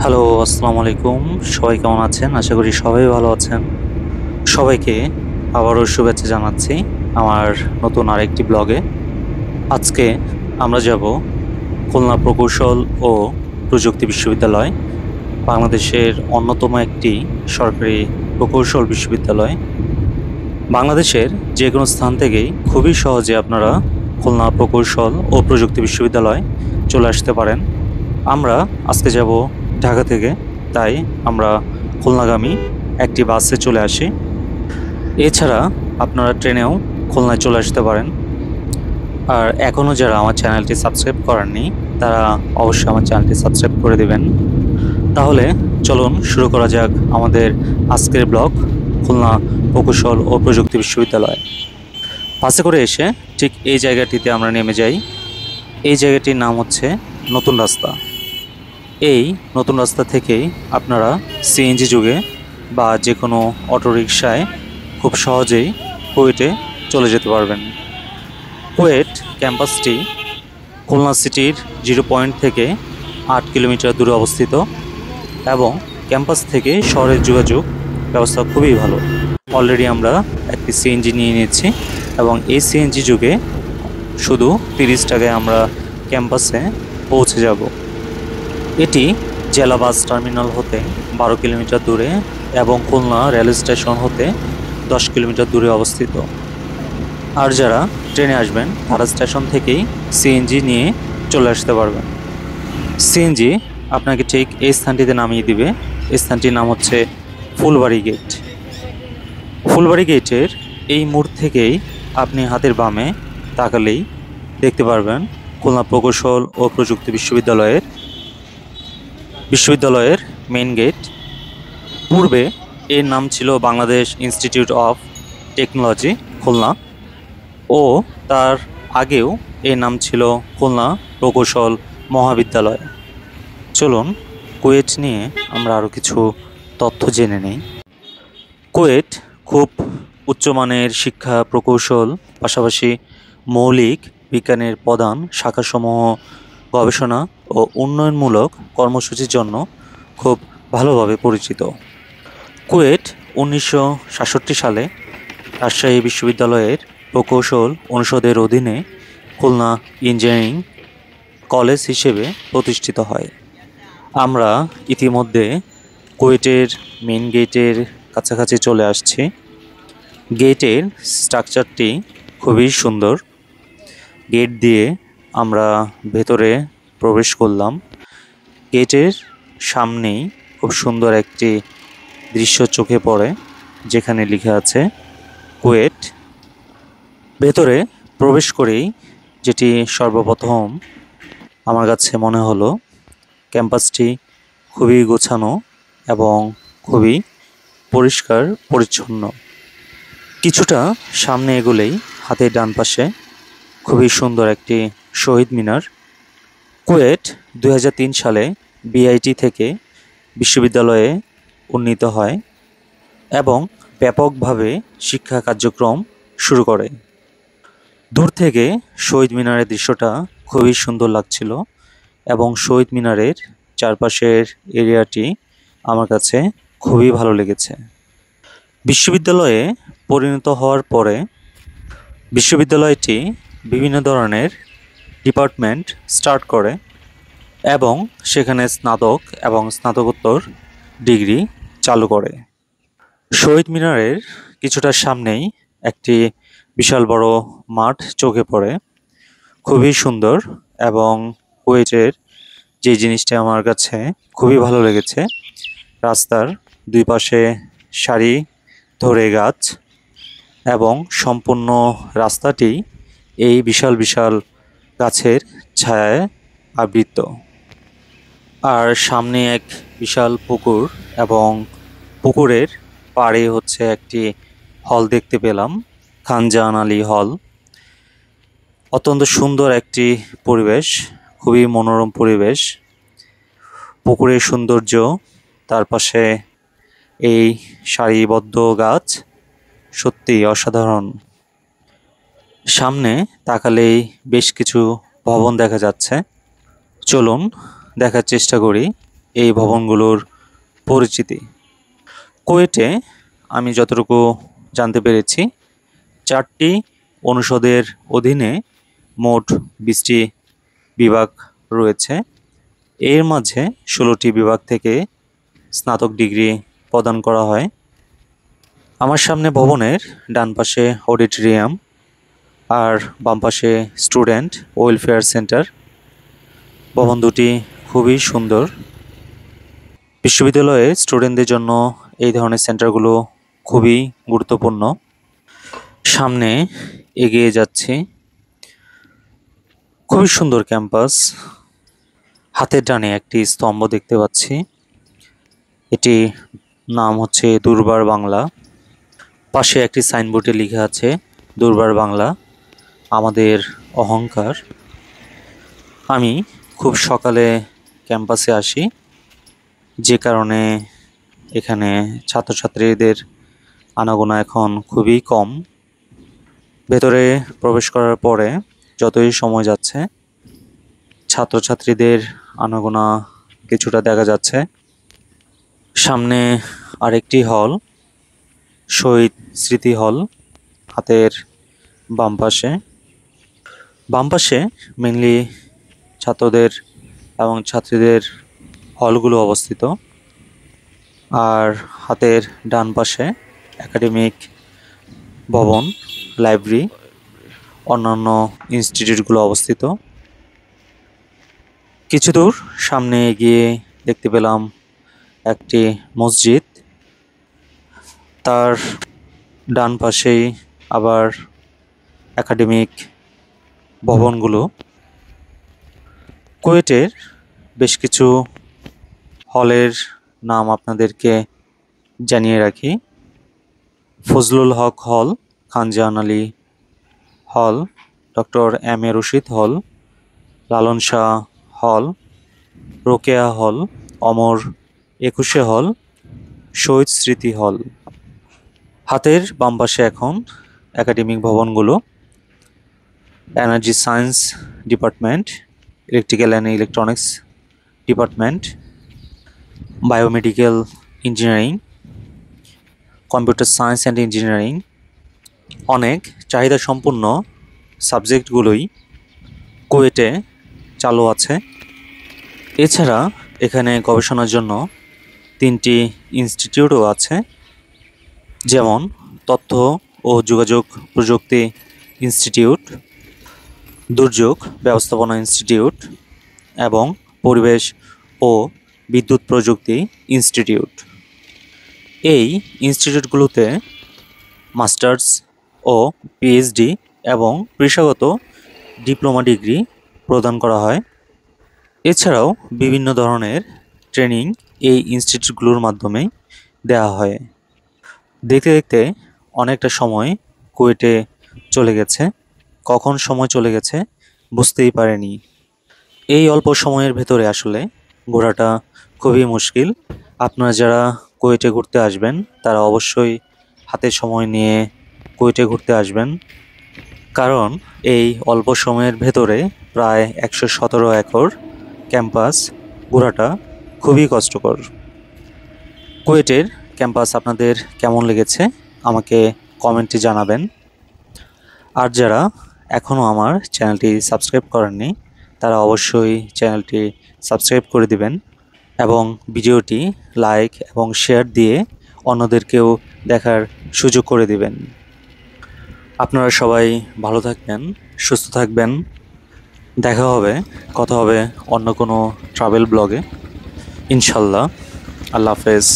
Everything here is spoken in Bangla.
হ্যালো, আসসালামু আলাইকুম। সবাই কেমন আছেন? আশা করি সবাই ভালো আছেন। সবাইকে আবারও শুভেচ্ছা জানাচ্ছি আমার নতুন আরেকটি ব্লগে। আজকে আমরা যাব খুলনা প্রকৌশল ও প্রযুক্তি বিশ্ববিদ্যালয়, বাংলাদেশের অন্যতম একটি সরকারি প্রকৌশল বিশ্ববিদ্যালয়। বাংলাদেশের যে কোনো স্থান থেকেই খুবই সহজে আপনারা খুলনা প্রকৌশল ও প্রযুক্তি বিশ্ববিদ্যালয় চলে আসতে পারেন। আমরা আজকে যাব ঢাকা থেকে, তাই আমরা খুলনাগামী একটি বাসে চলে আসি। এছাড়া আপনারা ট্রেনেও খুলনায় চলে আসতে পারেন। আর এখনও যারা আমার চ্যানেলটি সাবস্ক্রাইব করেননি তারা অবশ্যই আমার চ্যানেলটি সাবস্ক্রাইব করে দেবেন। তাহলে চলুন শুরু করা যাক আমাদের আজকের ব্লগ, খুলনা প্রকৌশল ও প্রযুক্তি বিশ্ববিদ্যালয়। বাসে করে এসে ঠিক এই জায়গাটিতে আমরা নেমে যাই। এই জায়গাটির নাম হচ্ছে নতুন রাস্তা। এই নতুন রাস্তা থেকেই আপনারা সিএনজি যুগে বা যে কোনো অটোরিকশায় খুব সহজেই কুয়েটে চলে যেতে পারবেন। কুয়েট ক্যাম্পাসটি খুলনা সিটির 0 পয়েন্ট থেকে 8 কিলোমিটার দূরে অবস্থিত এবং ক্যাম্পাস থেকে শহরের যোগাযোগ ব্যবস্থা খুবই ভালো। অলরেডি আমরা একটি সিএনজি নিয়ে নিয়েছি এবং এই সিএনজি যুগে শুধু 30 টাকায় আমরা ক্যাম্পাসে পৌঁছে যাব। এটি জেলা বাস টার্মিনাল হতে 12 কিলোমিটার দূরে এবং খুলনা রেল স্টেশন হতে 10 কিলোমিটার দূরে অবস্থিত। আর যারা ট্রেনে আসবেন তারা স্টেশন থেকেই সিএনজি নিয়ে চলে আসতে পারবেন। সিএনজি আপনাকে ঠিক এই স্থানটিতে নামিয়ে দিবে। এই স্থানটির নাম হচ্ছে ফুলবাড়ি গেট। ফুলবাড়ি গেটের এই মোড় থেকেই আপনি হাতের বামে তাকালেই দেখতে পারবেন খুলনা প্রকৌশল ও প্রযুক্তি বিশ্ববিদ্যালয়ের মেইন গেট। পূর্বে এর নাম ছিল Bangladesh Institute of Technology Khulna ও তার আগেও এর নাম ছিল খুলনা প্রকৌশল মহাবিদ্যালয়। চলুন কুয়েট নিয়ে আমরা আরও কিছু তথ্য জেনে নেই। কুয়েট খুব উচ্চমানের শিক্ষা প্রকৌশল, পাশাপাশি মৌলিক বিজ্ঞানের প্রধান শাখাসমূহ গবেষণা ও উন্নয়নমূলক কর্মসূচির জন্য খুব ভালোভাবে পরিচিত। কুয়েট 1967 সালে রাজশাহী বিশ্ববিদ্যালয়ের প্রকৌশল অনুষদের অধীনে খুলনা ইঞ্জিনিয়ারিং কলেজ হিসেবে প্রতিষ্ঠিত হয়। আমরা ইতিমধ্যে কুয়েটের মেইন গেটের কাছাকাছি চলে আসছি। গেটের স্ট্রাকচারটি খুবই সুন্দর। গেট দিয়ে আমরা ভেতরে প্রবেশ করলাম। গেটের সামনেই খুব সুন্দর একটি দৃশ্য চোখে পড়ে, যেখানে লেখা আছে কুয়েট। ভেতরে প্রবেশ করেই যেটি সর্বপ্রথম আমার কাছে মনে হলো, ক্যাম্পাসটি খুবই গোছানো এবং খুবই পরিষ্কার পরিচ্ছন্ন। কিছুটা সামনে এগোলেই হাতের ডান পাশে খুবই সুন্দর একটি শহীদ মিনার। কুয়েট 2003 সালে বিআইটি থেকে বিশ্ববিদ্যালয়ে উন্নীত হয় এবং ব্যাপকভাবে শিক্ষা কার্যক্রম শুরু করে। দূর থেকে শহীদ মিনারের দৃশ্যটা খুবই সুন্দর লাগছিল এবং শহীদ মিনারের চারপাশের এরিয়াটি আমার কাছে খুবই ভালো লেগেছে। বিশ্ববিদ্যালয়ে পরিণত হওয়ার পরে বিশ্ববিদ্যালয়টি বিভিন্ন ধরনের ডিপার্টমেন্ট স্টার্ট করে এবং সেখানে স্নাতক এবং স্নাতকোত্তর ডিগ্রি চালু করে। শহীদ মিনারের কিছুটা সামনেই একটি বিশাল বড় মাঠ চোখে পড়ে, খুবই সুন্দর। এবং কুয়েটের যে জিনিসটা আমার কাছে খুবই ভালো লেগেছে, রাস্তার দুই পাশে সারি ধরে গাছ এবং সম্পূর্ণ রাস্তাটি এই বিশাল বিশাল গাছের ছায়ায় আবৃত। আর সামনে এক বিশাল পুকুর এবং পুকুরের পাড়ে হচ্ছে একটি হল দেখতে পেলাম, খান জাহান আলী হল। অত্যন্ত সুন্দর একটি পরিবেশ, খুবই মনোরম পরিবেশ। পুকুরের সৌন্দর্য, তার পাশে এই সারিবদ্ধ গাছ সত্যি অসাধারণ। সামনে তাকালেই বেশ কিছু ভবন দেখা যাচ্ছে। চলুন দেখার চেষ্টা করি এই ভবনগুলোর পরিচিতি। কুয়েটে আমি যতটুকু জানতে পেরেছি 4টি অনুষদের অধীনে মোট 20টি বিভাগ রয়েছে। এর মাঝে 16টি বিভাগ থেকে স্নাতক ডিগ্রি প্রদান করা হয়। আমার সামনে ভবনের ডান পাশে অডিটোরিয়াম আর বাম পাশে স্টুডেন্ট ওয়েলফেয়ার সেন্টার। ভবন দুটি খুবই সুন্দর। বিশ্ববিদ্যালয়ে স্টুডেন্টদের জন্য এই ধরনের সেন্টারগুলো খুবই গুরুত্বপূর্ণ। সামনে এগিয়ে যাচ্ছি। খুবই সুন্দর ক্যাম্পাস। হাতের ডানে একটি স্তম্ভ দেখতে পাচ্ছি। এটি নাম হচ্ছে দুর্বার বাংলা। পাশে একটি সাইনবোর্ডে লেখা আছে দুর্বার বাংলা আমাদের অহংকার। আমি খুব সকালে ক্যাম্পাসে আসি, যে কারণে এখানে ছাত্রছাত্রীদের আনাগোনা এখন খুবই কম। ভেতরে প্রবেশ করার পরে যতই সময় যাচ্ছে ছাত্রছাত্রীদের আনাগোনা কিছুটা দেখা যাচ্ছে। সামনে আরেকটি হল, শহীদ স্মৃতি হল, হাতের বাম পাশে মেনলি ছাত্রদের এবং ছাত্রীদের হলগুলো অবস্থিত। আর হাতের ডান পাশে একাডেমিক ভবন, লাইব্রেরি, অন্যান্য ইনস্টিটিউটগুলো অবস্থিত। কিছু দূর সামনে এগিয়ে দেখতে পেলাম একটি মসজিদ। তার ডান পাশেই আবার একাডেমিক ভবনগুলো। কুয়েটের বেশ কিছু হলের নাম আপনাদেরকে জানিয়ে রাখি। ফজলুল হক হল, খানজাহান আলী হল, ডক্টর এম এ রশিদ হল, লালন শাহ হল, রোকেয়া হল, অমর 21 হল, শহীদ স্মৃতি হল। হাতের বাম পাশে এখন একাডেমিক ভবনগুলো: energy science department, electrical and electronics department, biomedical engineering, computer science and engineering. অনেক চাহিদা সম্পন্ন সাবজেক্টগুলোই কুয়েটে চালু আছে। এছাড়া এখানে গবেষণার জন্য 3টি ইনস্টিটিউটও আছে, যেমন তথ্য ও যোগাযোগ প্রযুক্তি ইনস্টিটিউট, দুর্যোগ ব্যবস্থাপনা ইনস্টিটিউট এবং পরিবেশ ও বিদ্যুৎ প্রযুক্তি ইনস্টিটিউট। এই ইনস্টিটিউটগুলোতে মাস্টার্স ও পিএইচডি এবং পেশাগত ডিপ্লোমা ডিগ্রি প্রদান করা হয়। এছাড়াও বিভিন্ন ধরনের ট্রেনিং এই ইনস্টিটিউটগুলোর মাধ্যমে দেওয়া হয়। দেখতে দেখতে অনেকটা সময় কুয়েটে চলে গেছে। কখন সময় চলে গেছে বুঝতেই পারিনি। এই অল্প সময়ের ভেতরে আসলে ঘোরাটা খুবই মুশকিল। আপনারা যারা কুয়েটে ঘুরতে আসবেন তারা অবশ্যই হাতে সময় নিয়ে কুয়েটে ঘুরতে আসবেন, কারণ এই অল্প সময়ের ভেতরে প্রায় 117 একর ক্যাম্পাস ঘোরাটা খুবই কষ্টকর। কুয়েটের ক্যাম্পাস আপনাদের কেমন লেগেছে আমাকে কমেন্টে জানাবেন। আর যারা এখনও আমার চ্যানেলটি সাবস্ক্রাইব করেননি তারা অবশ্যই চ্যানেলটি সাবস্ক্রাইব করে দিবেন এবং ভিডিওটি লাইক এবং শেয়ার দিয়ে অন্যদেরকেও দেখার সুযোগ করে দিবেন। আপনারা সবাই ভালো থাকবেন, সুস্থ থাকবেন। কথা হবে অন্য কোনো ট্রাভেল ব্লগে ইনশাল্লাহ। আল্লাহ হাফেজ।